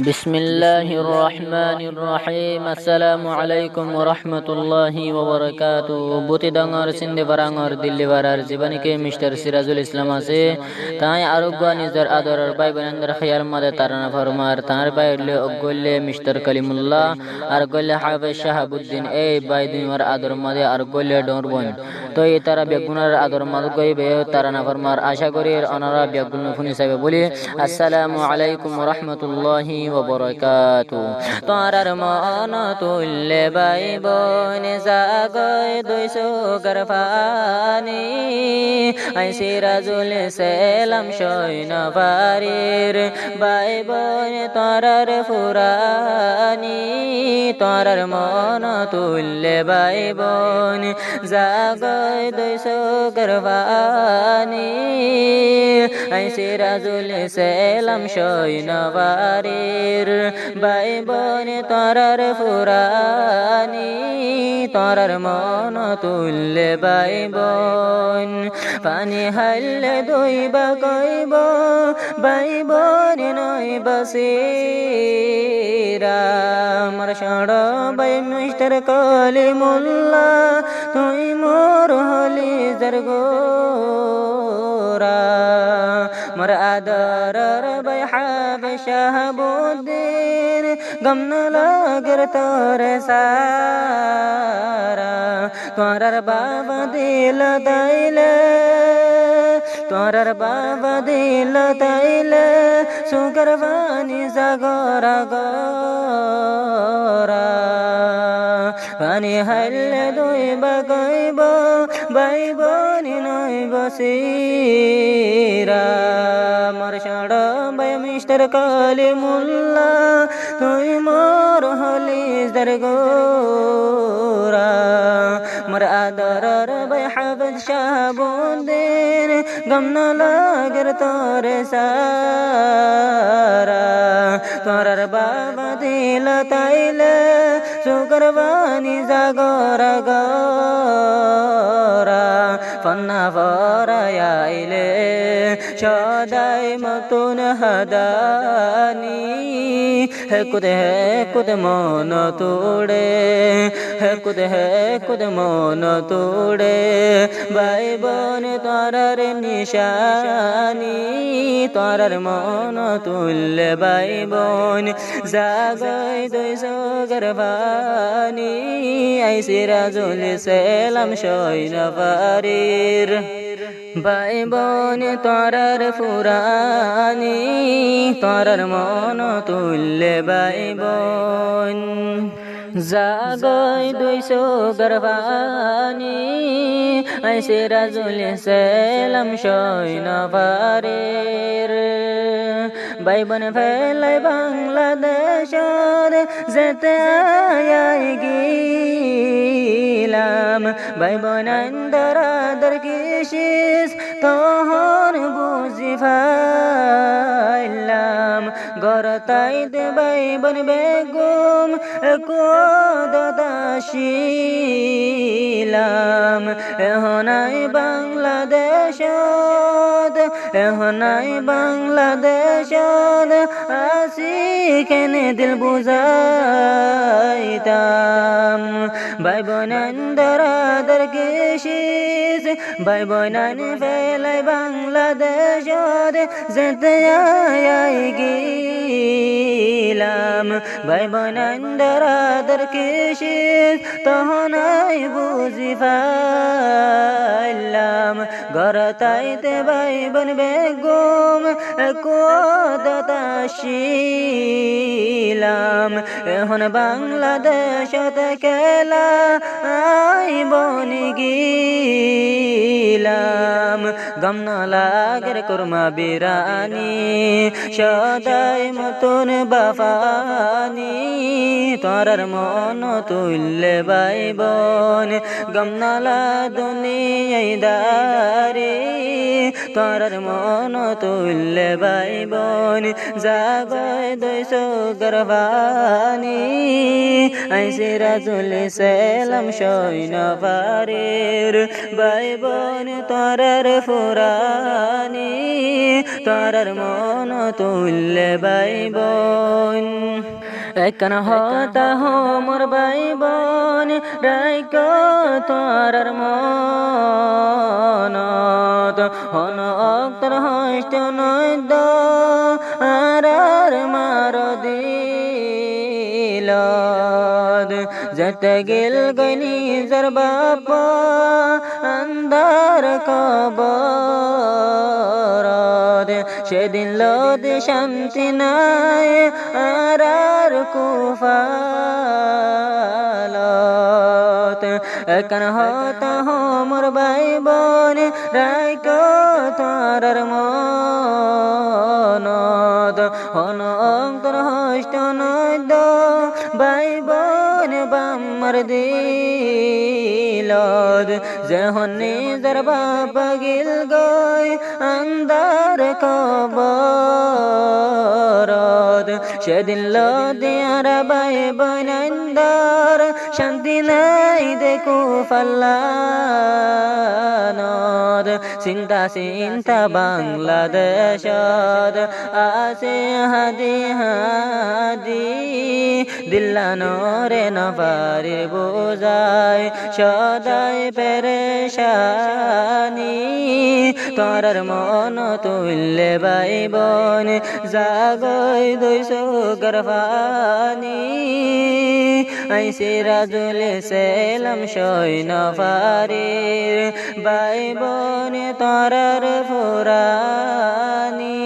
বিসমিল্লাহির রহমানির রহিম। আসসালামু আলাইকুম ওয়া রাহমাতুল্লাহি ওয়া বারাকাতুহু। বুতিডাঙ্গর সিন্দেবারাঙ্গর দিল্লিবারার জীবনীকে মিস্টার সিরাজুল ইসলাম আছে তাই আরোগ্য নিজের আদরের ভাই বোনেদের খেয়াল মাদে তারানা ফরমার তার বাইলে অগল্লে মিস্টার কালিমুল্লাহ আর গল্লে হাফেজ শাহাবুদ্দিন এই ভাই দুইমার আদর মাদে আর গল্লে ডরবন তো এই তারা বেগুনার আদর মাদ গইবে তারানা ফরমার আশা করি অনারা বেগুন ফুনি সাহেব বলি আসসালামু আলাইকুম ওয়া রাহমাতুল্লাহি ওয়া বারাকাতুহু। তোরার মন তুল্লে বাই বোন জাগয় দুইশো গরফানি আই সিরাজুল সালাম শৈন বাড়ির বাই বোন তোরার ফুরানি তোরার মন তুল্লে বাই বোন জাগয় দুইশো গরফানি আই সিরাজুল সালাম শৈন বাড়ির বাই বোন তোরার ফুরানি তোরার মন তুল্লে বাই বোন পানি হাইলে দইবা কইব বাই বোন নই বসিরা আমার সড় বাই মিস্টার কালিমুল্লাহ তুই মোর হলি জরগোরা মোর আদরের বাই হাফেজ শাহাবুদ্দিন গম ন লাগের তোর সারা তোরার বাবা দিল তাইলে তোরার বাবা দিল তাইলে সুগরবানি জাগরা গরা পানি হাইলে দইবা কইব বাই বোনি নই বসিরা মোর সড় বাই মিস্টার কালিমুল্লাহ তুই মোর হলি জরগোরা মোর আদরের বাই হাফেজ শাহাবুদ্দিন গম ন লাগের তোর সারা তোরার বাবা দিল তাইলে সুগরবানি জাগরা গরা ফন্না ফরাইলে সদাই মতুন হাদানি হে কুদ মন তোড়ে হে কুদ মন তোড়ে ভাই বোন তোরার নিশানি তোরার মন তুল্লে ভাই বোন জাগয় দুইশো গরবানি আই সিরাজুল সালাম শৈন বাড়ির ভাই বোন তোরার ফুরানি তোরার মন তুল্লে ভাই বোন জাগয় দুইশো গরবানি আই সিরাজুল সালাম শৈন বাড়ির ভাই বোন ফেলাই বাংলাদেশর যেতে আই গিলাম ভাই বোন আন্দরাদর কিসিস তহন বুঝি ফাইলাম গরতাইতে ভাই বোন বেগুম কোদাশিলাম এহনাই বাংলাদেশত এহনাই বাংলাদেশত আসি কেনে দিল বুঝাইতাম ভাই বোন আন্দরাদর কিসিস ভাই বোন ফেলাই বাংলাদেশত যেতে আই গিলাম ভাই বোন আন্দরাদর কিসিস তহনাই বুঝি ফাইলাম গরতাইতে ভাই বোন বেগুম কোদাশিলাম এখন বাংলাদেশত কেলা আই বনি গিলাম গম ন লাগের কুরমা বিরানি সদাই মতন বাফানি তোরার মন তুল্লে ভাই বোন গম ন লা দুনিয়াই দারি তোরার মন তুল্লে ভাই বোন জাগয় দুইশো গরবানি আই সিরাজুল সালাম শৈন বাড়ির ভাই বোন তোরার ফুরা ফুরানি তারার মন তুললে ভাই বোন একখানা হতা মোর ভাই বোন রাইক তারার মনত হন অক্তর হষ্ট নৈদ আর মার দিল যেতে গেল গনি জর বাপ আন্দার কবর সেদিন লোদ শান্তি নাই আর কুফালত একখান হতা মোর ভাই বোন রাইক তারার মনত হন অন্তর হষ্ট নৈদ ভাই বোন বাম্মার দিলত যেহন নিজর বাপ গিল গই আন্দার কবরত সেদিন লদিয়ার ভাই বোন আন্দার শান্তি নাই দেখু ফাল্লানত চিন্তা চিন্তা বাংলাদেশত আছে হাদি হাদি দিল্লানরে নপারে বোঝায় সদাই পেরেশানি তারার মন তুললে ভাই বোন জাগই দুইশো গর্ভানি আই সিরাজুল সেলাম সৈন ফারির ভাই বোন তারার ফুরানি